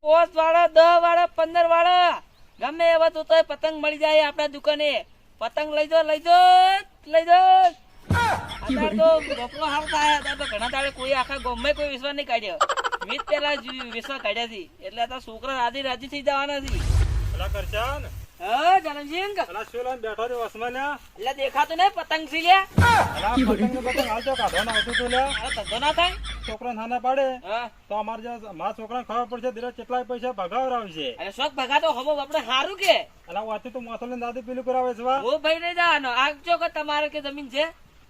5 વાળા 10 વાળા 15 વાળા ગમે એવા તો પતંગ મળી જાય આપણા દુકાને. પતંગ લઈ જાઓ લઈ જાઓ. અત્યારે તો બપલો હાલ થાય. અત્યારે તો ઘણા દાડે કોઈ આખા ગામમાં કોઈ વિશ્વાસ નહીં કાઢ્યો. મેં જ પેલા વિશ્વાસ કાઢ્યા છે એટલે આ છોકરા રાજી થઈ જવાના છે. અલા કરચાન હા જલમસિંહ અલા શું લઈને બેઠો છે વસમાન્યા? એટલે દેખાતું ને પતંગ છે લ્યા. અલા પતંગ હાલ તો કાઢવાનો આવતું તું લ્યા. અરે ધંધો ના થાય. છોકરાને નાના પાડે હા તો મારા છોકરાને ખબર પડશે ધીરે કેટલાય પૈસા ભગાવરાવશે. અરે શોખ ભગાતો હમો આપણે સારું કે અલા વાતી તો મોસલ ને દાદી પેલું કરાવે છે વા. હું ભાઈ નહીં જવાનો. આગજો કે તમારે કે જમીન છે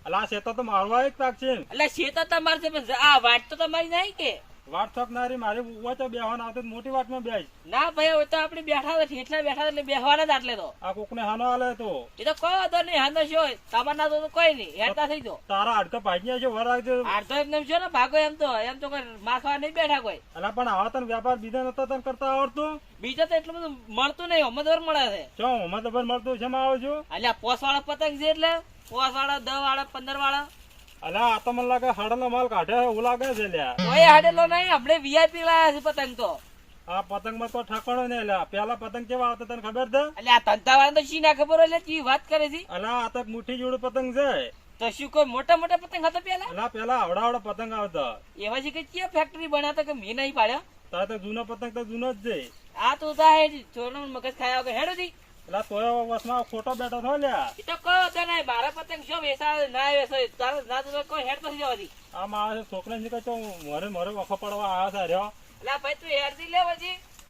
અલા શેતો તો મારવા એક પાક છે. એટલે છે તો તમારે છે પણ આ વાટ તો તમારી નહીં કે વાટ નારી મારી વાચો બેહવાના આવતો મોટી વાટમાં બેસ. ના ભાઈ હવે તો આપણે બેઠા હતા ઠેઠલા બેઠા એટલે બેહવાના જ આટલે તો આ કોકને હાનો હાલે તો એ તો કોઈ વાંધો નહીં હાનો શું તમારના તો કોઈ નહીં હેરતા થઈ દો. તારા હાડકા ભાગ્યા છે વર રાખજો. આડતો એમને છો ને ભાગો એમ તો કોઈ માખવા નહીં બેઠા કોઈ. અલા પણ આવા તને વ્યાપાર બીજા નતા તને કરતા આવડતું? બીજો તો એટલું બધું મળતું નહીં અમદવાર મળે છે. ચો હમણાં તો પણ મળતું છે આવો છો. એટલે 5 વાળા પતંગ છે એટલે 5 વાળા 10 વાળા 15 વાળા અલા આ તો મને લાગે હાડનો માલ કાઢે એવું લાગે છે લ્યા. કોઈ હાડેલો નહીં આપણે વીઆઈપી લાયા છે પતંગ તો. આ પતંગ માં તો ઠાકણો નહીં લ્યા. પેલા પતંગ કેવા આવતા તને ખબર છે? એટલે આ ધંધા વાળા તો શી ના ખબર હોય એટલે કેવી વાત કરે છે. અલા આ તો મુઠ્ઠી જોડે પતંગ છે. તો શું કોઈ મોટા મોટા પતંગ હતા પેલા? અલા પેલા આવડા પતંગ આવતા. એવા છે કે ક્યાં ફેક્ટરી બનાવતા કે મેં નહીં પાડ્યો. તારે તો જૂનો પતંગ તો જૂનો જ છે. આ તો થાય ચોરનું મગજ ખાયા વગર હેડો દી. અલા તોય વસમાં ખોટો બેઠો થયો લ્યા. એ તો કહો તો નહીં મારા પતંગ શું વેસા ના વેસા તારે ના તો કોઈ હેડ નથી જવાથી. આ મારા છોકરા નીકળે તો મોરે વખો પડવા આવ્યા છે રહ્યો. એટલે ભાઈ તું હેડ થી લે પછી